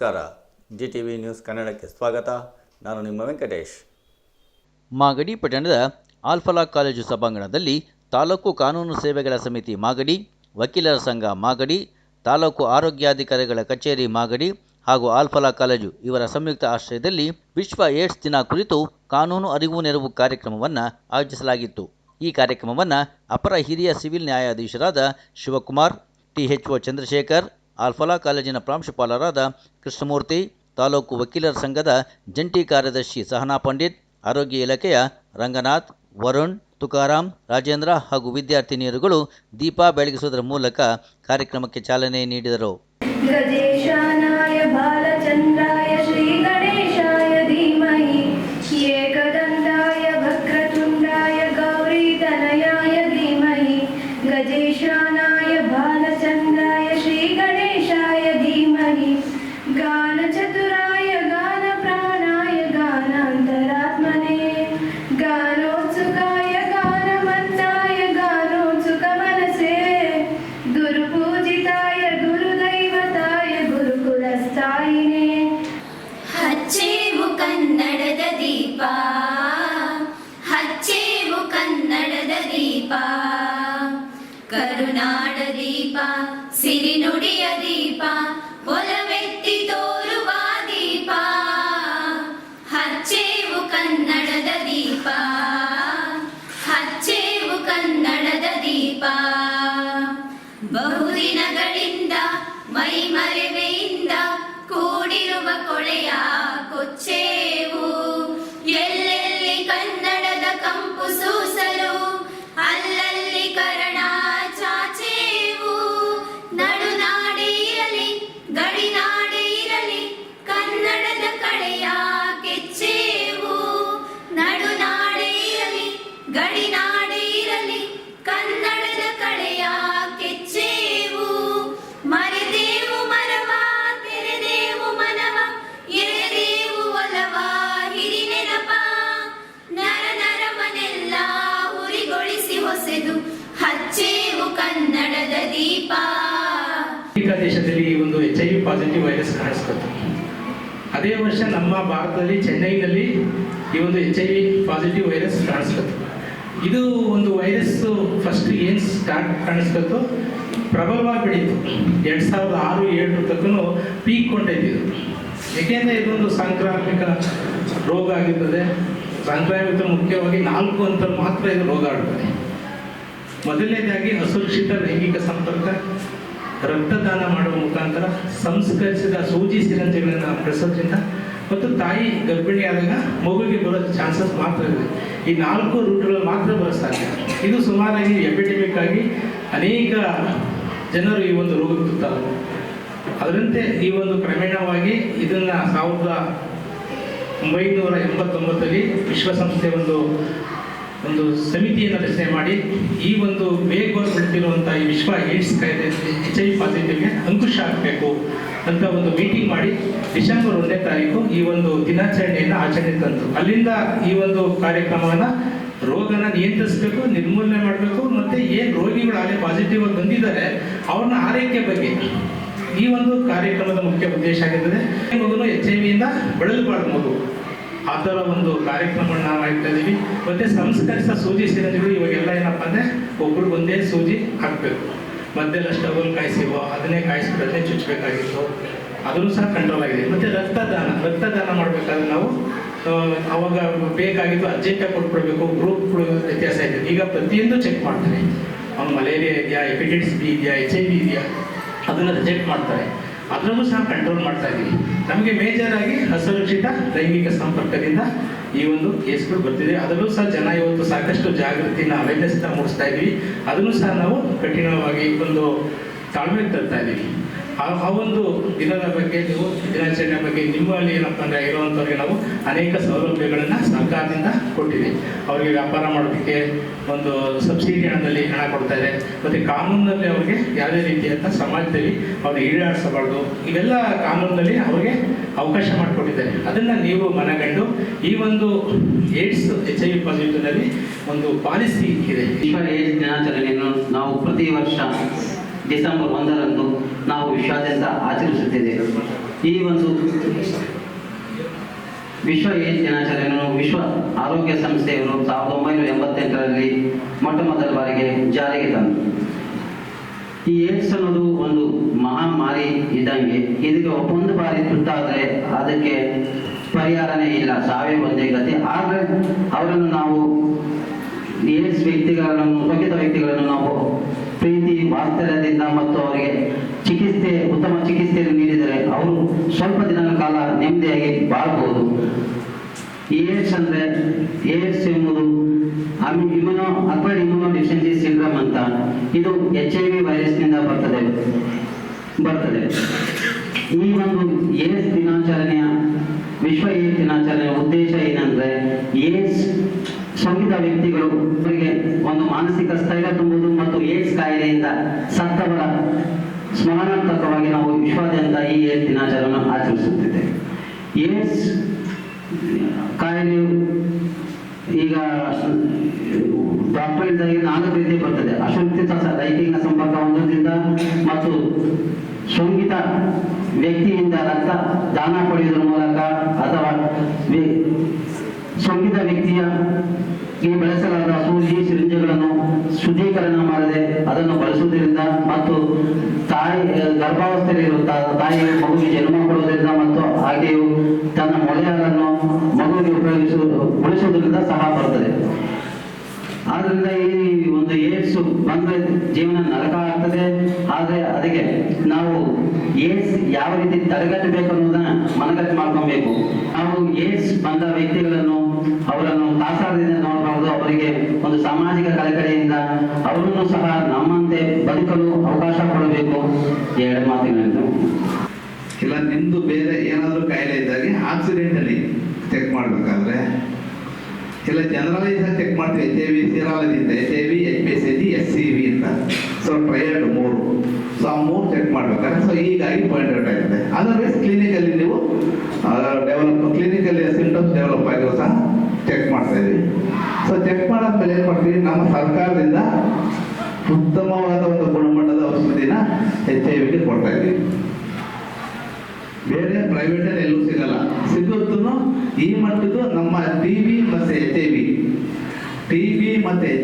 ನಮಸ್ಕಾರ. GTV news ಕನ್ನಡಕ್ಕೆ ಸ್ವಾಗತ. ನಾನು ನಿಮ್ಮ ವೆಂಕಟೇಶ್. ಮಾಗಡಿ ಪಟ್ಟಣದ ಆಲ್ಫಲಾ ಕಾಲೇಜು ಸಭಾಂಗಣದಲ್ಲಿ ತಾಲೂಕು ಕಾನೂನು ಸೇವೆಗಳ ಸಮಿತಿ ಮಾಗಡಿ, ವಕೀಲರ ಸಂಘ ಮಾಗಡಿ, ತಾಲೂಕು ಆರೋಗ್ಯಾಧಿಕಾರಿಗಳ ಕಚೇರಿ ಮಾಗಡಿ ಹಾಗೂ ಆಲ್ಫಲಾ ಕಾಲೇಜು ಇವರ ಸಂಯುಕ್ತ ಆಶ್ರಯದಲ್ಲಿ ವಿಶ್ವ ಏಡ್ಸ್ ದಿನ ಕುರಿತು ಕಾನೂನು ಅರಿವು ನೆರವು ಕಾರ್ಯಕ್ರಮವನ್ನು ಆಯೋಜಿಸಲಾಗಿತ್ತು. ಈ ಕಾರ್ಯಕ್ರಮವನ್ನು ಅಪರ ಹಿರಿಯ ಸಿವಿಲ್ ನ್ಯಾಯಾಧೀಶರಾದ ಶಿವಕುಮಾರ್, THO ಚಂದ್ರಶೇಖರ್, ಆಲ್ಫಲಾ ಕಾಲೇಜಿನ ಪ್ರಾಂಶುಪಾಲರಾದ ಕೃಷ್ಣಮೂರ್ತಿ, ತಾಲೂಕು ವಕೀಲರ ಸಂಘದ ಜಂಟಿ ಕಾರ್ಯದರ್ಶಿ ಸಹನಾ ಪಂಡಿತ್, ಆರೋಗ್ಯ ಇಲಾಖೆಯ ರಂಗನಾಥ್, ವರುಣ್, ತುಕಾರಾಮ್, ರಾಜೇಂದ್ರ ಹಾಗೂ ವಿದ್ಯಾರ್ಥಿನಿಯರುಗಳು ದೀಪ ಬೆಳಗಿಸುವುದರ ಮೂಲಕ ಕಾರ್ಯಕ್ರಮಕ್ಕೆ ಚಾಲನೆ ನೀಡಿದರು. ಗಜೇಶಾನಾಯ ಬಾಲಚಂದ್ರಾಯ ಶ್ರೀ ಗಣೇಶಾಯ ಧೀಮಹಿ ಏಕದಂತಾಯ ವಕ್ರತುಂಡಾಯ ಗೌರೀತನಯಾಯ ಧೀಮಹಿ ಗಜೇಶಾನಾಯ ಬಾಲಚಂದ್ರಾಯ ಶ್ರೀ ಗಣೇಶಾಯ ಧೀಮಹಿ ಗಾನಚತುರಾಯ ಗಾನಪ್ರಾಣಾಯ ಗಾನಾಂತರಾತ್ಮನೇ ಗಾನೋತ್ಸುಕಾಯ ಗಾನಮನ್ನಾಯ ಗಾನೋತ್ಸುಕಮನಸೇ ಗುರುಪೂಜಿತಾಯ ಗುರುದೈವತಾಯ ಗುರುಕುಲಸ್ಥಾಯಿನೇ. ಹಚ್ಚೇವು ಕನ್ನಡದ ದೀಪ, ಹಚ್ಚೇವು ಕನ್ನಡದ ದೀಪ, ಕರುನಾಡ ದೀಪ, ಸಿರಿನುಡಿಯ ದೀಪ, ಒಲವೆತ್ತಿ ತೋರುವ ದೀಪ. ಹಚ್ಚೇವು ಕನ್ನಡದ ದೀಪ, ಹಚ್ಚೇವು ಕನ್ನಡದ ದೀಪ. ಬಹುದಿನಗಳಿಂದ ಮೈಮರೆವೆಯಿಂದ ಕೂಡಿರುವ ಕೊಳೆಯ ಕೊಚ್ಚೇವು. ಎಲ್ಲೆಲ್ಲಿ ಕನ್ನಡದ ಕಂಪು ಸೂಸಲು ಅಲ್ಲಲ್ಲಿ ಕರಣ ಚಾಚೇವು. ನಡುನಾಡೆ ಇರಲಿ ಗಡಿನಾಡೆ ಇರಲಿ ಕನ್ನಡದ ಕಳೆಯ ಕೆಚ್ಚೇವು. ನಡುನಾಡೆ ಇರಲಿ ಗಡಿನಾಡೆ ಇರಲಿ ಕನ್ನಡದ ಕಳೆಯ ಕೆಚ್ಚೇವು. ಮರೆದೇವು ಮರವ ತೆರೆದೇವು ಮನವ ಎರೆದೇವು ಒಲವ ಹಿರಿನೆನಪ. ನರ ನರವನೆಲ್ಲ ಉರಿಗೊಳಿಸಿ ಹೊಸೆದು ಹಚ್ಚೇವು ಕನ್ನಡದ ದೀಪ. ಅಮೆರಿಕ ದೇಶದಲ್ಲಿ ಈ ಒಂದು HIV ಪಾಸಿಟಿವ್ ವೈರಸ್ ಕಾಣಿಸ್ಕೊತು. ಅದೇ ವರ್ಷ ನಮ್ಮ ಭಾರತದಲ್ಲಿ ಚೆನ್ನೈನಲ್ಲಿ ಈ ಒಂದು HIV ಪಾಸಿಟಿವ್ ವೈರಸ್ ಕಾಣಿಸ್ಕೊತು. ಇದು ಒಂದು ವೈರಸ್ ಫಸ್ಟ್ ಏನು ಸ್ಟಾರ್ಟ್ ಕಾಣಿಸ್ಕೊತು, ಪ್ರಬಲವಾಗಿ ಬೆಳೀತು. 2006-2007 ತಕ್ಕೂ ಪೀಕ್ ಕೊಂಡೈತಿದ್ದು. ಏಕೆಂದರೆ ಇದೊಂದು ಸಾಂಕ್ರಾಮಿಕ ರೋಗ ಆಗಿರ್ತದೆ. ಸಾಂಕ್ರಾಮಿಕ ಮುಖ್ಯವಾಗಿ 4 ಹಂತದಲ್ಲಿ ಮಾತ್ರ ಇದು ರೋಗ ಆಡ್ತದೆ. ಮೊದಲನೇದಾಗಿ ಅಸುರಕ್ಷಿತ ಲೈಂಗಿಕ ಸಂಪರ್ಕ, ರಕ್ತದಾನ ಮಾಡುವ ಮುಖಾಂತರ, ಸಂಸ್ಕರಿಸಿದ ಸೂಜಿ ಸಿರಂಜಿಗಳನ್ನು ಬಳಸೋದ್ರಿಂದ ಮತ್ತು ತಾಯಿ ಗರ್ಭಿಣಿಯಾದಾಗ ಮಗುವಿಗೆ ಬರೋ ಚಾನ್ಸಸ್ ಮಾತ್ರ ಇದೆ. ಈ 4 ರೂಟ್ಗಳು ಮಾತ್ರ ಬರೋ ಸಾಧ್ಯ. ಇದು ಸುಮಾರಾಗಿ ಎಪಿಡೆಮಿಕ್ ಆಗಿ ಅನೇಕ ಜನರು ಈ ಒಂದು ರೋಗಕ್ಕೆ ತುತ್ತಾದರು. ಅದರಂತೆ ಈ ಒಂದು ಕ್ರಮೇಣವಾಗಿ ಇದನ್ನು 1989ರಲ್ಲಿ ವಿಶ್ವಸಂಸ್ಥೆ ಒಂದು ಸಮಿತಿಯನ್ನು ರಚನೆ ಮಾಡಿ ಈ ಒಂದು ವೇಗವಾಗಿ ಬೆಳೆದಿರುವಂಥ ಈ ವಿಶ್ವ ಏಡ್ಸ್ ಕಾಯ್ದೆ HIV ಪಾಸಿಟಿವ್ಗೆ ಅಂಕುಶ ಹಾಕಬೇಕು ಅಂತ ಒಂದು ಮೀಟಿಂಗ್ ಮಾಡಿ ಡಿಸೆಂಬರ್ 1ನೇ ತಾರೀಕು ಈ ಒಂದು ದಿನಾಚರಣೆಯನ್ನು ಆಚರಣೆ ತಂತು. ಅಲ್ಲಿಂದ ಈ ಒಂದು ಕಾರ್ಯಕ್ರಮವನ್ನು ರೋಗನ ನಿಯಂತ್ರಿಸಬೇಕು, ನಿರ್ಮೂಲನೆ ಮಾಡಬೇಕು, ಮತ್ತು ಏನು ರೋಗಿಗಳು ಆಗಲೇ ಪಾಸಿಟಿವ್ ಆಗಿ ಬಂದಿದ್ದಾರೆ ಅವ್ರನ್ನ ಆರೈಕೆ ಬಗ್ಗೆ ಈ ಒಂದು ಕಾರ್ಯಕ್ರಮದ ಮುಖ್ಯ ಉದ್ದೇಶ ಆಗಿರ್ತದೆ. ಮಗುನು HIV ಬಳಲಬಾರ್ದು ಮಗು, ಆ ಥರ ಒಂದು ಕಾರ್ಯಕ್ರಮವನ್ನು ನಾವು ಮಾಡ್ತಾ ಇದ್ದೀವಿ. ಮತ್ತು ಸಂಸ್ಕರಿಸಿದ ಸೂಜಿ ಸಿರಂಜಿಗಳು ಇವಾಗೆಲ್ಲ ಏನಪ್ಪ ಅಂದರೆ ಒಬ್ರಿಗೆ ಒಂದೇ ಸೂಜಿ ಹಾಕಬೇಕು. ಮಧ್ಯೆಲ್ಲ ಸ್ಟವಲ್ ಕಾಯಿಸಿವೋ ಅದನ್ನೇ ಕಾಯಿಸ್ಬಿಟ್ಟು ಅದನ್ನೇ ಚುಚ್ಚಬೇಕಾಗಿತ್ತು, ಅದನ್ನು ಸಹ ಕಂಟ್ರೋಲ್ ಆಗಿದೆ. ಮತ್ತು ರಕ್ತದಾನ ಮಾಡಬೇಕಾದ್ರೆ ನಾವು ಅವಾಗ ಬೇಕಾಗಿದ್ದು ಅರ್ಜೆಂಟಾಗಿ ಕೊಟ್ಬಿಡ್ಬೇಕು, ಗ್ರೂಪ್ಗಳು ವ್ಯತ್ಯಾಸ ಇದೆ. ಈಗ ಪ್ರತಿಯೊಂದು ಚೆಕ್ ಮಾಡ್ತಾರೆ, ಅವ್ನು ಮಲೇರಿಯಾ ಇದೆಯಾ, ಹೆಪಟೈಟಿಸ್ B ಇದೆಯಾ, HIV ಇದೆಯಾ, ಅದನ್ನು ರಿಜೆಕ್ಟ್ ಮಾಡ್ತಾರೆ. ಅದರಲ್ಲೂ ಸಹ ಕಂಟ್ರೋಲ್ ಮಾಡ್ತಾ ಇದ್ದೀವಿ. ನಮಗೆ ಮೇಜರ್ ಆಗಿ ಅಸುರಕ್ಷಿತ ಲೈಂಗಿಕ ಸಂಪರ್ಕದಿಂದ ಈ ಒಂದು ಕೇಸ್ಗಳು ಬರ್ತಿದೆ. ಅದರಲ್ಲೂ ಸಹ ಜನ ಇವತ್ತು ಸಾಕಷ್ಟು ಜಾಗೃತಿನ ಅವೇರ್ನೆಸ್ನ ಮೂಡಿಸ್ತಾ ಇದ್ದೀವಿ. ಅದನ್ನು ಸಹ ನಾವು ಕಠಿಣವಾಗಿ ಒಂದು ತಾಳ್ಮೆಗೆ ತರ್ತಾ ಇದ್ದೀವಿ. ಆ ಒಂದು ದಿನದ ಬಗ್ಗೆ ನೀವು ದಿನಾಚರಣೆ ಬಗ್ಗೆ ನಿಮ್ಮಲ್ಲಿ ಏನಪ್ಪ ಅಂದರೆ ಇರುವಂಥವ್ರಿಗೆ ನಾವು ಅನೇಕ ಸೌಲಭ್ಯಗಳನ್ನು ಸರ್ಕಾರದಿಂದ ಕೊಟ್ಟಿದ್ದೀವಿ. ಅವರಿಗೆ ವ್ಯಾಪಾರ ಮಾಡೋದಕ್ಕೆ ಒಂದು ಸಬ್ಸಿಡಿ ಹಣದಲ್ಲಿ ಹಣ ಕೊಡ್ತಾ ಇದೆ. ಮತ್ತು ಕಾನೂನಲ್ಲಿ ಅವ್ರಿಗೆ ಯಾವುದೇ ರೀತಿಯಂಥ ಸಮಾಜದಲ್ಲಿ ಅವ್ರಿಗೆ ಈಡಾಡಿಸಬಾರ್ದು, ಇವೆಲ್ಲ ಕಾನೂನಲ್ಲಿ ಅವ್ರಿಗೆ ಅವಕಾಶ ಮಾಡಿಕೊಟ್ಟಿದ್ದಾರೆ. ಅದನ್ನು ನೀವು ಮನಗಂಡು ಈ ಒಂದು ಏಡ್ಸ್ HIV ಪಾಸಿಟಿವ್ನಲ್ಲಿ ಒಂದು ಪಾಲಿಸಿ ಇದೆ. ವಿಶ್ವ ಏಡ್ಸ್ ದಿನಾಚರಣೆಯನ್ನು ನಾವು ಪ್ರತಿ ವರ್ಷ ಡಿಸೆಂಬರ್ 1ರಂದು ನಾವು ವಿಶ್ವಾದ್ಯಂತ ಆಚರಿಸುತ್ತಿದ್ದೇವೆ. ಈ ಒಂದು ವಿಶ್ವ ಏಡ್ಸ್ ದಿನಾಚರಣೆಯನ್ನು ವಿಶ್ವ ಆರೋಗ್ಯ ಸಂಸ್ಥೆಯವರು 1988ರಲ್ಲಿ ಮೊಟ್ಟ ಮೊದಲ ಬಾರಿಗೆ ಜಾರಿಗೆ ತಂದರು. ಈ ಏಡ್ಸ್ ಅನ್ನೋದು ಒಂದು ಮಹಾಮಾರಿ ಇದ್ದಂಗೆ. ಇದಕ್ಕೆ ಒಂದು ಬಾರಿ ತುತ್ತಾದರೆ ಅದಕ್ಕೆ ಪರಿಹಾರನೇ ಇಲ್ಲ, ಸಾವೇ ಒಂದೇ ಗತಿ. ಆದರೆ ಅವರನ್ನು ನಾವು ಏಡ್ಸ್ ವ್ಯಕ್ತಿಗಳನ್ನು, ಸೋಂಕಿತ ವ್ಯಕ್ತಿಗಳನ್ನು ನಾವು ಪ್ರೀತಿ ವಾತ್ಸಲ್ಯದಿಂದ ಮತ್ತು ಅವರಿಗೆ ಉತ್ತಮ ಚಿಕಿತ್ಸೆಯನ್ನು ನೀಡಿದರೆ ಅವರು ಸ್ವಲ್ಪ ದಿನಗಳ ಕಾಲ ನೆಮ್ಮದಿಯಾಗಿ ಬಾಳಬಹುದು. ಏಡ್ಸ್ ಅಂದರೆ, ಏಡ್ಸ್ ಎಂಬುದು ಅಕ್ವೈರ್ಡ್ ಇಮ್ಯುನೋ ಡೆಫಿಷಿಯನ್ಸಿ ಸಿಂಡ್ರೋಮ್ ಅಂತ. ಇದು HIV ವೈರಸ್ನಿಂದ ಬರ್ತದೆ. ಈ ಒಂದು ಏಡ್ಸ್ ದಿನಾಚರಣೆಯ ವಿಶ್ವ ಏಡ್ಸ್ ದಿನಾಚರಣೆಯ ಉದ್ದೇಶ ಏನಂದ್ರೆ, ಏಡ್ಸ್ ಸೋಂಕಿತ ವ್ಯಕ್ತಿಗಳು ಅವರಿಗೆ ಒಂದು ಮಾನಸಿಕ ಸ್ಥೈರ್ಯ ತುಂಬುವುದು ಮತ್ತು ಏಡ್ಸ್ ಕಾಯಿಲೆಯಿಂದ ಸತ್ತವರ ಸ್ಮರಣಾರ್ಥಕವಾಗಿ ನಾವು ವಿಶ್ವಾದ್ಯಂತ ಈ ಏಡ್ಸ್ ದಿನಾಚರಣೆಯನ್ನು ಆಚರಿಸುತ್ತಿದ್ದೇವೆ. ಏಡ್ಸ್ ಕಾಯಿಲೆಯು ಈಗ ಡಾಕ್ಟರ್ ಇದ್ದಾಗ 4 ರೀತಿ ಬರ್ತದೆ. ಅಸುರಕ್ಷಿತ ಲೈಂಗಿಕ ಸಂಪರ್ಕ ಹೊಂದೋದ್ರಿಂದ ಮತ್ತು ಸೋಂಕಿತ ವ್ಯಕ್ತಿಯಿಂದ ರಕ್ತ ದಾನ ಪಡೆಯುವುದರ ಮೂಲಕ ಅಥವಾ ಸೋಂಕಿತ ವ್ಯಕ್ತಿಯ ಬಳಸಲಾದ ಸೂಜಿ ಸಿರಿಂಜ್ಗಳನ್ನು ಶುದ್ಧೀಕರಣ ಮಾಡದೆ ಅದನ್ನು ಬಳಸುವುದರಿಂದ ಮತ್ತು ಗರ್ಭಾವಸ್ಥೆಯಲ್ಲಿರುವಂತಹ ತಾಯಿಯ ಮಗುವಿಗೆ ಜನ್ಮ ಕೊಡುವುದರಿಂದ ಮತ್ತು ಆಕೆಯು ತನ್ನ ಮೊಳೆಯನ್ನು ಮಗುವಿಗೆ ಉಳಿಸುವುದರಿಂದ ಸಹ ಬರುತ್ತದೆ. ಆದ್ರಿಂದ ಈ ಒಂದು ಏಡ್ಸ್ ಬಂದ್ರೆ ಜೀವನ ನರಕ ಆಗ್ತದೆ. ಆದ್ರೆ ಅದಕ್ಕೆ ನಾವು ಏಡ್ಸ್ ಯಾವ ರೀತಿ ತಡೆಗಟ್ಟಬೇಕು ಅನ್ನೋದನ್ನ ಮನಗಟ್ಟು ಮಾಡ್ಕೊಬೇಕು. ನಾವು ಏಡ್ಸ್ ಬಂದ ವ್ಯಕ್ತಿಗಳನ್ನು ಅವರನ್ನು ತಾಸಾರದಿಂದ ನೋಡಬಹುದು. ಅವರಿಗೆ ಒಂದು ಸಾಮಾಜಿಕ ಕಳಕಳಿಯಿಂದ ಅವರನ್ನು ಸಹ ನಮ್ಮಂತೆ ಬದುಕಲು ಅವಕಾಶ ಕೊಡಬೇಕು. 2 ಮಾತಿನಲ್ಲಿ ಇಲ್ಲ, ನಿಮ್ದು ಬೇರೆ ಏನಾದರೂ ಕಾಯಿಲೆ ಇದ್ದಾಗೆ ಆಕ್ಸಿಡೆಂಟಲ್ಲಿ ಚೆಕ್ ಮಾಡಬೇಕಾದ್ರೆ ಇಲ್ಲ ಜನರಲೈಸ್ ಆಗಿ ಚೆಕ್ ಮಾಡ್ತೀವಿ. HIV ಸೀರಾಲಜಿ ಅಂತ, HIV, HPCG, SCV ಅಂತ. ಸೊ ಟ್ರಯಡ್ 3. ಸೊ ಆ 3 ಚೆಕ್ ಮಾಡ್ಬೇಕಾದ್ರೆ ಸೊ ಹೀಗಾಗಿ ಪಾಯಿಂಟ್ ಔಟ್ ಆಗಿದೆ. ಅದರ್ವೈಸ್ ಕ್ಲಿನಿಕಲ್ಲಿ ನೀವು ಕ್ಲಿನಿಕಲ್ಲಿ ಸಿಂಟಮ್ಸ್ ಡೆವಲಪ್ ಆಗಿರೋ ಸಹ ಚೆಕ್ ಮಾಡ್ತಾ ಇದ್ದೀವಿ. ಸೊ ಚೆಕ್ ಮಾಡಾದ್ಮೇಲೆ ಏನು ಮಾಡ್ತೀವಿ, ನಮ್ಮ ಸರ್ಕಾರದಿಂದ ಉತ್ತಮವಾದ ಒಂದು ಗುಣಮಟ್ಟದ ಔಷಧಿನ HIV ಕೊಡ್ತಾ ಇದ್ದೀವಿ. ಬೇರೆ ಪ್ರೈವೇಟಲ್ಲಿ ಎಲ್ಲೂ ಸಿಗಲ್ಲ. ಸಿಗುತ್ತೂ ಈ ಮಟ್ಟದ್ದು ನಮ್ಮ TB ಮತ್ತು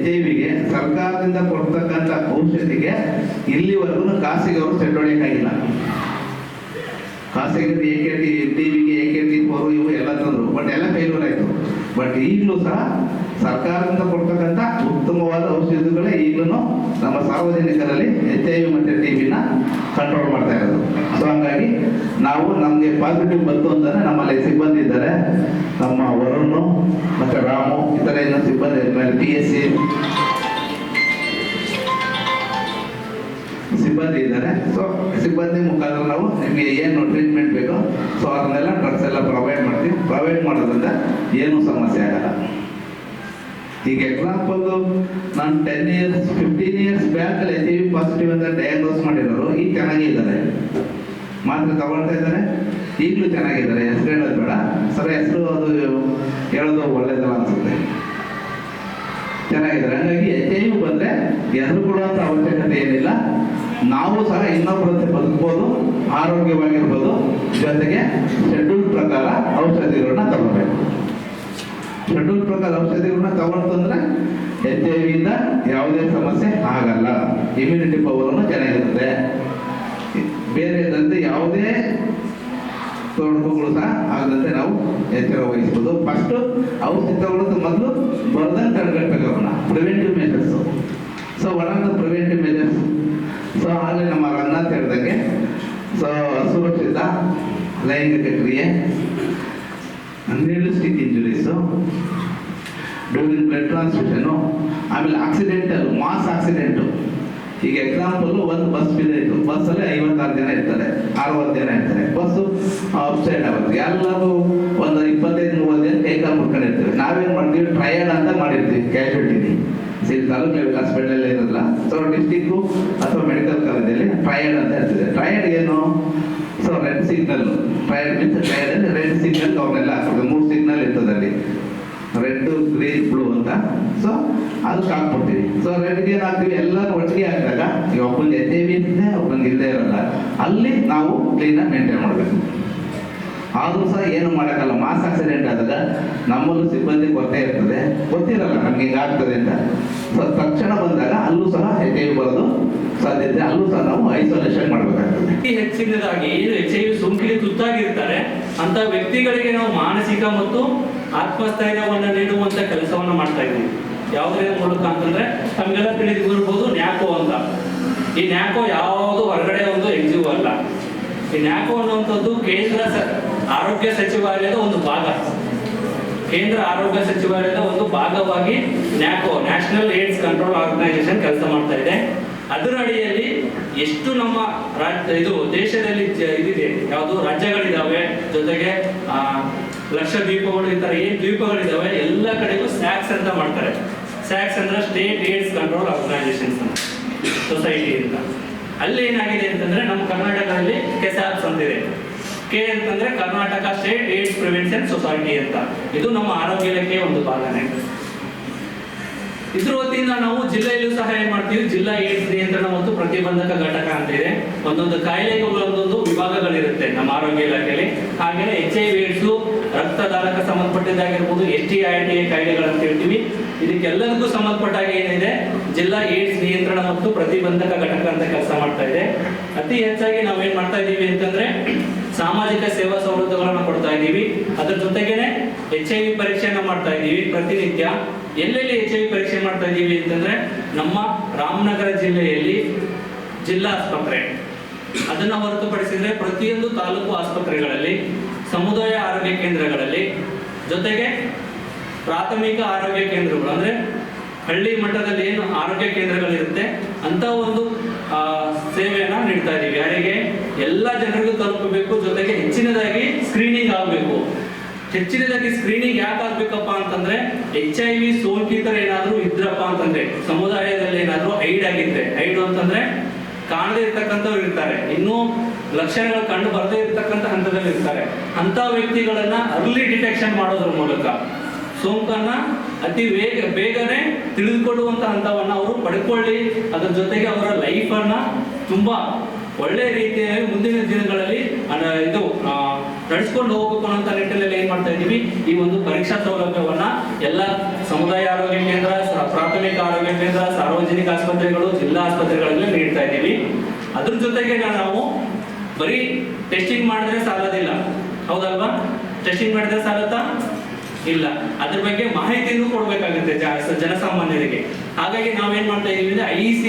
HIV ಸರ್ಕಾರದಿಂದ ಕೊಡ್ತಕ್ಕಂಥ ಔಷಧಿಗೆ ಇಲ್ಲಿವರೆಗೂ ಖಾಸಗಿ ಅವರು ಸೆಟ್ಟೊಡೆಯಕ್ಕಾಗಿಲ್ಲ. ಖಾಸಗಿ TBಗೆ AKT4 ಇವು ಎಲ್ಲ ತಂದರು, ಬಟ್ ಎಲ್ಲ ಫೇಲ್ಯೂರ್ ಆಯಿತು. ಬಟ್ ಈಗಲೂ ಸಹ ಸರ್ಕಾರದಿಂದ ಕೊಡ್ತಕ್ಕಂಥ ಉತ್ತಮವಾದ ಔಷಧಿಗಳೇ ಈಗಲೂ ನಮ್ಮ ಸಾರ್ವಜನಿಕರಲ್ಲಿ HIV ಮತ್ತು TBನ ಕಂಟ್ರೋಲ್ ಮಾಡ್ತಾ ಇರೋದು. ಸೊ ಹಂಗಾಗಿ ನಾವು ನಮಗೆ ಪಾಸಿಟಿವ್ ಬಂತು ಅಂದರೆ ನಮ್ಮಲ್ಲಿ ಸಿಬ್ಬಂದಿ ಇದ್ದಾರೆ, ನಮ್ಮ ವರುಣ್ ಮತ್ತು ರಾಮು ಇತರ ಏನೋ ಸಿಬ್ಬಂದಿ PSC ಸಿಬ್ಬಂದಿ ಇದ್ದಾರೆ. ಸೊ ಸಿಬ್ಬಂದಿ ಮುಖಾಂತರ ನಾವು ನಿಮಗೆ ಏನು ಟ್ರೀಟ್ಮೆಂಟ್ ಬೇಕೋ ಸೊ ಅದನ್ನೆಲ್ಲ ಡ್ರಗ್ಸ್ ಎಲ್ಲ ಪ್ರೊವೈಡ್ ಮಾಡೋದ್ರಿಂದ ಏನೂ ಸಮಸ್ಯೆ ಆಗಲ್ಲ. ಈಗ ಎಕ್ಸಾಂಪಲ್ ನಾನು 10 years 15 years back HIV positive ಅಂತ ಡಯಾಗ್ನೋಸ್ ಮಾಡಿರೋರು ಈಗ ಚೆನ್ನಾಗೇ ಇದ್ದಾರೆ, ಮಾತ್ರ ತಗೊಳ್ತಾ ಇದ್ದಾರೆ, ಈಗಲೂ ಚೆನ್ನಾಗಿದ್ದಾರೆ. ಹೆಸರು ಹೇಳೋದು ಬೇಡ ಸರ್, ಹೆಸರು ಅದು ಹೇಳೋದು ಒಳ್ಳೇದಲ್ಲ ಅನ್ಸುತ್ತೆ. ಚೆನ್ನಾಗಿದ್ದಾರೆ. ಹಂಗಾಗಿ HIV ಬಂದರೆ ಹೆಸರು ಕೊಡುವಂಥ ಅವಶ್ಯಕತೆ ಏನಿಲ್ಲ. ನಾವು ಸಹ ಇನ್ನೊಬ್ಬರಂತೆ ಬದುಕ್ಬೋದು, ಆರೋಗ್ಯವಾಗಿರ್ಬೋದು. ಜೊತೆಗೆ ಶೆಡ್ಯೂಲ್ ಪ್ರಕಾರ ಔಷಧಿಗಳನ್ನ ತಗೋಬೇಕು. ಶೆಡ್ಯೂಲ್ ಪ್ರಕಾರ ಔಷಧಿಗಳನ್ನ ತಗೊಂಡ್ತಂದ್ರೆ HIV ಯಾವುದೇ ಸಮಸ್ಯೆ ಆಗಲ್ಲ. ಇಮ್ಯುನಿಟಿ ಪವರ್ ಚೆನ್ನಾಗಿರುತ್ತೆ. ಬೇರೆದಂತೆ ಯಾವುದೇ ತೊಡಕುಗಳು ಸಹ ಆಗದಂತೆ ನಾವು ಎಚ್ಚರ ವಹಿಸ್ಬೋದು. ಫಸ್ಟ್ ಔಷಧಿ ತಗೊಳ್ಳೋದು ಮೊದಲು ಬರ್ದಂಗೆ ತಡೆಗಟ್ಟಬೇಕು ಅವನ್ನ, preventive measures. So one of the preventive measures. So ಆಗಲೇ ನಮ್ಮ ರಂಗನಾಥ್ ಹೇಳ್ದಂಗೆ ಸೊ ಅಸುರಕ್ಷಿತ ಲೈಂಗಿಕ ಕ್ರಿಯೆ, ಅನ್ರಿಯಲಿಸ್ಟಿಕ್ ಇಂಜುರೀಸು, ಡ್ಯೂರಿಂಗ್ ಬ್ಲಡ್ ಟ್ರಾನ್ಸ್ಫ್ಯೂಷನು, ಆಮೇಲೆ ಆಕ್ಸಿಡೆಂಟಲ್ ಮಾಸ್ ಆಕ್ಸಿಡೆಂಟು. ಈಗ ಎಕ್ಸಾಂಪಲ್ ಒಂದು ಬಸ್ ಬಿದ್ದೈತು, ಬಸ್ಸಲ್ಲಿ 56 ಜನ ಇರ್ತಾರೆ, 60 ಜನ ಇರ್ತಾರೆ, ಬಸ್ಸು ಅಪ್ಸೈಡ್ ಆಗುತ್ತೆ, ಎಲ್ಲರೂ ಒಂದು 25-30 ಜನ ಕೈಕಾಲು ಮುಟ್ಕೊಂಡಿರ್ತೀವಿ. ನಾವೇನು ಮಾಡ್ತೀವಿ, ಟ್ರಯಡ್ ಅಂತ ಮಾಡಿರ್ತೀವಿ ಕ್ಯಾಶುಯಾಲಿಟಿ. ತಾಲೂಕು ಲೆವೆಲ್ ಹಾಸ್ಪಿಟಲ್ ಇರೋದಿಲ್ಲ. ಸೊ ಡಿಸ್ಟಿಕ್ಕು ಅಥವಾ ಮೆಡಿಕಲ್ ಕಾಲೇಜಲ್ಲಿ ಟ್ರಯಡ್ ಅಂತ ಇರ್ತದೆ. ಟ್ರಯಡ್ ಏನು, so red signal, triage means ಟ್ರಯಡಲ್ಲಿ ರೆಡ್ ಸಿಗ್ನಲ್ ಅವ್ರನ್ನೆಲ್ಲ ಹಾಕ್ತದೆ. 3 ಸಿಗ್ನಲ್ ಇರ್ತದೆ ಅಲ್ಲಿ, ರೆಡ್, ಗ್ರೀನ್, ಬ್ಲೂ ಅಂತ. ಸೊ ಅದಕ್ಕೆ ಹಾಕ್ಬಿಡ್ತೀವಿ. ಸೊ ರೆಡ್ಗೆ ಏನು ಹಾಕ್ತೀವಿ, ಎಲ್ಲರೂ ಒಟ್ಟಿಗೆ ಹಾಕಿದಾಗ ಈಗ ಒಬ್ಬನಿಗೆ HIV ಇರ್ತದೆ, ಒಬ್ಬನಿಗೆ ಇಲ್ಲದೆ ಇರೋಲ್ಲ. ಅಲ್ಲಿ ನಾವು ಕ್ಲೀನಾಗಿ ಮೇಂಟೈನ್ ಮಾಡಬೇಕು. ಆದರೂ ಸಹ ಏನು ಮಾಡೋಕ್ಕಲ್ಲ. ಮಾಸ್ ಆಕ್ಸಿಡೆಂಟ್ ಆದಾಗ ನಮ್ಮಲ್ಲೂ ಸಿಬ್ಬಂದಿ ಕೊರತೆ ಇರ್ತದೆ, ಗೊತ್ತಿರಲ್ಲ ನಮ್ಗೆ ಹಿಂಗಾಗ್ತದೆ ಅಂತ. ತಕ್ಷಣ ಬಂದಾಗ ಅಲ್ಲೂ ಸಹ HIV ಬರೋದು ಸಾಧ್ಯತೆ, ಅಲ್ಲೂ ಸಹ ನಾವು ಐಸೋಲೇಷನ್ ಮಾಡಬೇಕಾಗ್ತದೆ. ಹೆಚ್ಚಿನದಾಗಿ HIV ಸೋಂಕಿಗೆ ತುತ್ತಾಗಿರ್ತಾರೆ ಅಂತ ವ್ಯಕ್ತಿಗಳಿಗೆ ನಾವು ಮಾನಸಿಕ ಮತ್ತು ಆತ್ಮಸ್ಥೈರ್ಯವನ್ನು ನೀಡುವಂತ ಕೆಲಸವನ್ನ ಮಾಡ್ತಾ ಇದ್ದೀವಿ. ಯಾವುದೇ ಮೂಲಕ ಅಂತಂದ್ರೆ ನಮಗೆಲ್ಲ ತಿಳಿದಿರ್ಬೋದು ನ್ಯಾಕೋ ಅಂತ. ಈ ನ್ಯಾಕೋ ಯಾವುದು ಹೊರಗಡೆ ಒಂದು NGO ಅಲ್ಲ. ಈ ನ್ಯಾಕೋ ಅನ್ನುವಂಥದ್ದು ಕೇಂದ್ರ ಆರೋಗ್ಯ ಸಚಿವಾಲಯದ ಒಂದು ಭಾಗ. ಕೇಂದ್ರ ಆರೋಗ್ಯ ಸಚಿವಾಲಯದ ಒಂದು ಭಾಗವಾಗಿ ನ್ಯಾಕೋ, ನ್ಯಾಷನಲ್ ಏಡ್ಸ್ ಕಂಟ್ರೋಲ್ ಆರ್ಗನೈಸೇಷನ್ ಕೆಲಸ ಮಾಡ್ತಾ ಇದೆ. ಅದರ ಅಡಿಯಲ್ಲಿ ಎಷ್ಟು ನಮ್ಮ ದೇಶದಲ್ಲಿ ಇದಿದೆ, ಯಾವುದು ರಾಜ್ಯಗಳಿದಾವೆ, ಜೊತೆಗೆ ಲಕ್ಷದ್ವೀಪಗಳು, ಈ ತರ ಏನ್ ದ್ವೀಪಗಳಿದಾವೆ ಎಲ್ಲ ಕಡೆಗೂ ಸ್ಯಾಕ್ಸ್ ಅಂತ ಮಾಡ್ತಾರೆ. ಸ್ಯಾಕ್ಸ್ ಅಂದ್ರೆ state AIDS control organisations society ಅಂತ. ಅಲ್ಲಿ ಏನಾಗಿದೆ ಅಂತಂದ್ರೆ ನಮ್ಮ ಕರ್ನಾಟಕದಲ್ಲಿ ಕೆಸಾಪ್ಸ್ ಅಂತಿದೆ. ಕೆ ಅಂತಂದ್ರೆ Karnataka state AIDS prevention society ಅಂತ. ಇದು ನಮ್ಮ ಆರೋಗ್ಯ ಇಲಾಖೆಯ ಒಂದು ಭಾಗನೇ. ಇದ್ರ ವತಿಯಿಂದ ನಾವು ಜಿಲ್ಲೆಯಲ್ಲೂ ಸಹ ಏನ್ ಮಾಡ್ತೀವಿ, ಜಿಲ್ಲಾ ಏಡ್ಸ್ ನಿಯಂತ್ರಣ ಮತ್ತು ಪ್ರತಿಬಂಧಕ ಘಟಕ ಅಂತ ಇದೆ. ಒಂದೊಂದು ಕಾಯಿಲೆಗೆ ಒಂದೊಂದು ವಿಭಾಗಗಳಿರುತ್ತೆ ನಮ್ಮ ಆರೋಗ್ಯ ಇಲಾಖೆಯಲ್ಲಿ. ಹಾಗೇನೆ HIV ಏಡ್ಸ್, ರಕ್ತದಾನಕ್ಕೆ ಸಂಬಂಧಪಟ್ಟಿದ್ದಾಗಿರ್ಬೋದು, STI ಕಾಯಿಲೆಗಳಂತ ಹೇಳ್ತೀವಿ. ಇದಕ್ಕೆಲ್ಲದಕ್ಕೂ ಸಂಬಂಧಪಟ್ಟಾಗ ಏನಿದೆ, ಜಿಲ್ಲಾ ಏಡ್ಸ್ ನಿಯಂತ್ರಣ ಮತ್ತು ಪ್ರತಿಬಂಧಕ ಘಟಕ ಅಂತ ಕೆಲಸ ಮಾಡ್ತಾ ಇದೆ. ಅತಿ ಹೆಚ್ಚಾಗಿ ನಾವೇನ್ ಮಾಡ್ತಾ ಇದ್ದೀವಿ ಅಂತಂದ್ರೆ ಸಾಮಾಜಿಕ ಸೇವಾ ಸೌಲಭ್ಯಗಳನ್ನ ಕೊಡ್ತಾ ಇದ್ದೀವಿ. ಅದ್ರ ಜೊತೆಗೇನೆ HIV ಪರೀಕ್ಷೆಯನ್ನ ಮಾಡ್ತಾ ಇದ್ದೀವಿ ಪ್ರತಿನಿತ್ಯ. ಎಲ್ಲೆಲ್ಲಿ HIV ಪರೀಕ್ಷೆ ಮಾಡ್ತಾ ಇದ್ದೀವಿ ಅಂತಂದ್ರೆ ನಮ್ಮ ರಾಮನಗರ ಜಿಲ್ಲೆಯಲ್ಲಿ ಜಿಲ್ಲಾ ಆಸ್ಪತ್ರೆ, ಅದನ್ನ ಹೊರತುಪಡಿಸಿದ್ರೆ ಪ್ರತಿಯೊಂದು ತಾಲೂಕು ಆಸ್ಪತ್ರೆಗಳಲ್ಲಿ, ಸಮುದಾಯ ಆರೋಗ್ಯ ಕೇಂದ್ರಗಳಲ್ಲಿ, ಜೊತೆಗೆ ಪ್ರಾಥಮಿಕ ಆರೋಗ್ಯ ಕೇಂದ್ರಗಳು ಅಂದ್ರೆ ಹಳ್ಳಿ ಮಟ್ಟದಲ್ಲಿ ಏನು ಆರೋಗ್ಯ ಕೇಂದ್ರಗಳಿರುತ್ತೆ ಅಂತ ಒಂದು ಸೇವೆಯನ್ನ ನೀಡ್ತಾ ಇದ್ದೀವಿ. ಯಾರಿಗೆ ಎಲ್ಲ ಜನರಿಗೂ ತಲುಪಬೇಕು, ಜೊತೆಗೆ ಹೆಚ್ಚಿನದಾಗಿ ಸ್ಕ್ರೀನಿಂಗ್ ಆಗಬೇಕು. ಹೆಚ್ಚಿನದಾಗಿ ಸ್ಕ್ರೀನಿಂಗ್ ಯಾಕೆ ಆಗ್ಬೇಕಪ್ಪ ಅಂತಂದ್ರೆ HIV ಸೋಂಕಿತರ ಏನಾದ್ರು ಇದ್ರಪ್ಪ ಅಂತಂದ್ರೆ ಸಮುದಾಯದಲ್ಲಿ ಏನಾದ್ರು ಐಡ್ ಆಗಿದ್ರೆ, ಐಡ್ ಅಂತಂದ್ರೆ ಕಾಣದೇ ಇರ್ತಕ್ಕಂಥವ್ರು ಇರ್ತಾರೆ, ಇನ್ನೂ ಲಕ್ಷಣಗಳು ಕಂಡು ಬರದೇ ಇರ್ತಕ್ಕಂಥ ಹಂತದಲ್ಲಿ ಇರ್ತಾರೆ. ಅಂತ ವ್ಯಕ್ತಿಗಳನ್ನ ಅರ್ಲಿ ಡಿಟೆಕ್ಷನ್ ಮಾಡೋದ್ರ ಮೂಲಕ ಸೋಂಕನ್ನ ಅತಿ ಬೇಗನೆ ತಿಳಿದುಕೊಳ್ಳುವಂತ ಹಂತವನ್ನ ಅವರು ಪಡ್ಕೊಳ್ಳಿ. ಅದರ ಜೊತೆಗೆ ಅವರ ಲೈಫ್ ಅನ್ನ ತುಂಬಾ ಒಳ್ಳೆ ರೀತಿಯಲ್ಲಿ ಮುಂದಿನ ದಿನಗಳಲ್ಲಿ ನಡೆಸ್ಕೊಂಡು ಹೋಗಬೇಕು ಅನ್ನೋ ನಿಟ್ಟಿನಲ್ಲಿ ಏನ್ ಮಾಡ್ತಾ ಇದೀವಿ, ಈ ಒಂದು ಪರೀಕ್ಷಾ ಸೌಲಭ್ಯವನ್ನ ಎಲ್ಲ ಸಮುದಾಯ ಆರೋಗ್ಯ ಕೇಂದ್ರ, ಪ್ರಾಥಮಿಕ ಆರೋಗ್ಯ ಕೇಂದ್ರ, ಸಾರ್ವಜನಿಕ ಆಸ್ಪತ್ರೆಗಳು, ಜಿಲ್ಲಾ ಆಸ್ಪತ್ರೆಗಳಲ್ಲಿ ನೀಡ್ತಾ ಇದ್ದೀವಿ. ಅದ್ರ ಜೊತೆಗೆ ನಾವು ಬರೀ ಟೆಸ್ಟಿಂಗ್ ಮಾಡಿದ್ರೆ ಸಾಲದಿಲ್ಲ, ಹೌದಲ್ವಾ? ಟೆಸ್ಟಿಂಗ್ ಮಾಡಿದ್ರೆ ಸಾಲತ್ತಾ? ಇಲ್ಲ. ಅದ್ರ ಬಗ್ಗೆ ಮಾಹಿತಿಯನ್ನು ಕೊಡ್ಬೇಕಾಗುತ್ತೆ ಜನಸಾಮಾನ್ಯರಿಗೆ. ಹಾಗಾಗಿ ನಾವೇನ್ ಮಾಡ್ತಾ ಇದೀವಿ ಅಂದ್ರೆ IC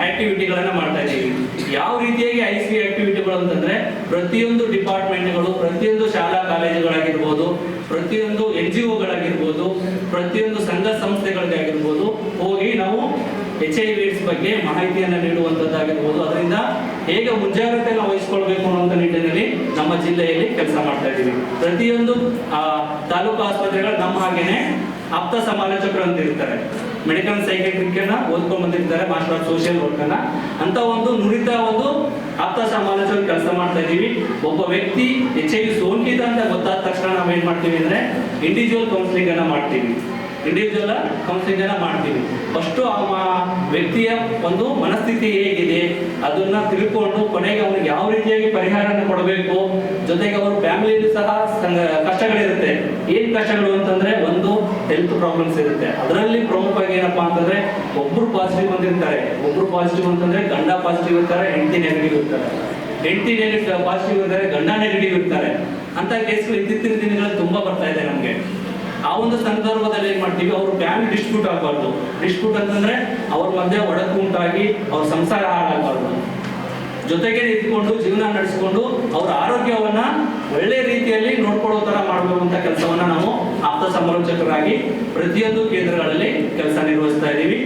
ಆಕ್ಟಿವಿಟಿಗಳನ್ನ ಮಾಡ್ತಾ ಇದ್ದೀವಿ. ಯಾವ ರೀತಿಯಾಗಿ IC ಆಕ್ಟಿವಿಟಿಗಳು ಅಂತಂದ್ರೆ ಪ್ರತಿಯೊಂದು ಡಿಪಾರ್ಟ್ಮೆಂಟ್ಗಳು, ಪ್ರತಿಯೊಂದು ಶಾಲಾ ಕಾಲೇಜುಗಳಾಗಿರ್ಬೋದು, ಪ್ರತಿಯೊಂದು NGOಗಳಾಗಿರ್ಬೋದು, ಪ್ರತಿಯೊಂದು ಸಂಘ ಸಂಸ್ಥೆಗಳಿಗಾಗಿರ್ಬೋದು ಹೋಗಿ ನಾವು HIV ಏಡ್ಸ್ ಬಗ್ಗೆ ಮಾಹಿತಿಯನ್ನು ನೀಡುವಂತದ್ದಾಗಿರ್ಬೋದು, ಅದರಿಂದ ಹೇಗೆ ಮುಂಜಾಗ್ರತೆಯನ್ನು ವಹಿಸ್ಕೊಳ್ಬೇಕು ಅನ್ನುವಂಥ ನಿಟ್ಟಿನಲ್ಲಿ ನಮ್ಮ ಜಿಲ್ಲೆಯಲ್ಲಿ ಕೆಲಸ ಮಾಡ್ತಾ ಇದ್ದೀವಿ. ಪ್ರತಿಯೊಂದು ತಾಲೂಕು ಆಸ್ಪತ್ರೆಗಳು ನಮ್ಮ ಹಾಗೇನೆ ಆಪ್ತ ಸಮಾಲೋಚಕರು ಅಂತ ಇರ್ತಾರೆ, ಮೆಡಿಕಲ್ ಸೈಕಿಯಾಟ್ರಿಕ್ ಅನ್ನ ಓದ್ಕೊಂಡ್ ಬಂದಿರ್ತಾರೆ, ಮಾಸ್ಟರ್ ಆಫ್ ಸೋಷಿಯಲ್ ವರ್ಕ್ ಅನ್ನ. ಅಂತ ಒಂದು ನುರಿತ ಒಂದು ಆಪ್ತ ಸಮಾಲೋಚಕ ಕೆಲಸ ಮಾಡ್ತಾ ಇದ್ದೀವಿ. ಒಬ್ಬ ವ್ಯಕ್ತಿ HIV ಸೋಂಕಿತ ಅಂತ ಗೊತ್ತಾದ ತಕ್ಷಣ ನಾವೇನ್ ಮಾಡ್ತೀವಿ ಅಂದ್ರೆ ಇಂಡಿವಿಜುವಲ್ ಕೌನ್ಸಿಲಿಂಗ್ ಅನ್ನ ಮಾಡ್ತೀವಿ. ಇಂಡಿವಿಜುವಲ್ ಕೌನ್ಸಿಲಿಂಗ್ ಅನ್ನ ಮಾಡ್ತೀವಿ. ಫಸ್ಟ್ ಆ ವ್ಯಕ್ತಿಯ ಒಂದು ಮನಸ್ಥಿತಿ ಹೇಗಿದೆ ಅದನ್ನ ತಿಳ್ಕೊಂಡು ಕೊನೆಗೆ ಅವ್ರಿಗೆ ಯಾವ ರೀತಿಯಾಗಿ ಪರಿಹಾರನ ಕೊಡಬೇಕು, ಜೊತೆಗೆ ಅವ್ರ ಫ್ಯಾಮಿಲಿಯಲ್ಲಿ ಸಹ ಕಷ್ಟಗಳಿರುತ್ತೆ. ಏನ್ ಕಷ್ಟಗಳು ಅಂತಂದ್ರೆ ಒಂದು ಹೆಲ್ತ್ ಪ್ರಾಬ್ಲಮ್ಸ್ ಇರುತ್ತೆ. ಅದರಲ್ಲಿ ಪ್ರಮುಖವಾಗಿ ಏನಪ್ಪಾ ಅಂತಂದ್ರೆ ಒಬ್ರು ಪಾಸಿಟಿವ್ ಅಂತಿರ್ತಾರೆ, ಒಬ್ರು ಪಾಸಿಟಿವ್ ಅಂತಂದ್ರೆ ಗಂಡ ಪಾಸಿಟಿವ್ ಇರ್ತಾರೆ, ಹೆಂಡತಿ ನೆಗೆಟಿವ್ ಇರ್ತಾರೆ, ಹೆಂಡತಿ ಪಾಸಿಟಿವ್ ಇರ್ತಾರೆ, ಗಂಡ ನೆಗೆಟಿವ್ ಇರ್ತಾರೆ. ಅಂತ ಕೇಸ್ಗಳು ಇತ್ತೀಚಿನ ದಿನಗಳಲ್ಲಿ ತುಂಬಾ ಬರ್ತಾ ಇದೆ ನಮ್ಗೆ. ಆ ಒಂದು ಸಂದರ್ಭದಲ್ಲಿ ಏನ್ ಮಾಡ್ತೀವಿ, ಅವ್ರ ಫ್ಯಾಮಿಲಿ ಡಿಸ್ಪ್ಯೂಟ್ ಆಗಬಾರ್ದು. ಡಿಸ್ಪ್ಯೂಟ್ ಅಂತಂದ್ರೆ ಅವ್ರ ಮಧ್ಯೆ ಒಡಕು ಉಂಟಾಗಿ ಅವ್ರ ಸಂಸಾರ ಹಾಳಾಗಬಾರ್ದು. ಜೊತೆಗೆ ನಿಂತ್ಕೊಂಡು ಜೀವನ ನಡೆಸಿಕೊಂಡು ಅವರ ಆರೋಗ್ಯವನ್ನ ಒಳ್ಳೆ ರೀತಿಯಲ್ಲಿ ನೋಡ್ಕೊಳ್ಳೋ ತರ ಮಾಡಬೇಕು ಅಂತ ಕೆಲಸವನ್ನ ನಾವು ಆಪ್ತ ಸಮಾಲೋಚಕರಾಗಿ ಪ್ರತಿಯೊಂದು ಕೇಂದ್ರಗಳಲ್ಲಿ ಕೆಲಸ ನಿರ್ವಹಿಸ್ತಾ ಇದ್ದೀವಿ.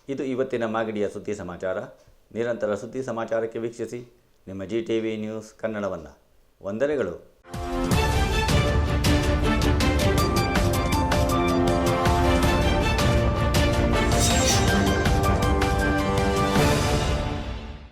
ಇದು ಇವತ್ತಿನ ಮಾಗಡಿಯ ಸುದ್ದಿ ಸಮಾಚಾರ. ನಿರಂತರ ಸುದ್ದಿ ಸಮಾಚಾರಕ್ಕೆ ವೀಕ್ಷಿಸಿ ನಿಮ್ಮ GTV ನ್ಯೂಸ್ ಕನ್ನಡವನ್ನು. ವಂದನೆಗಳು.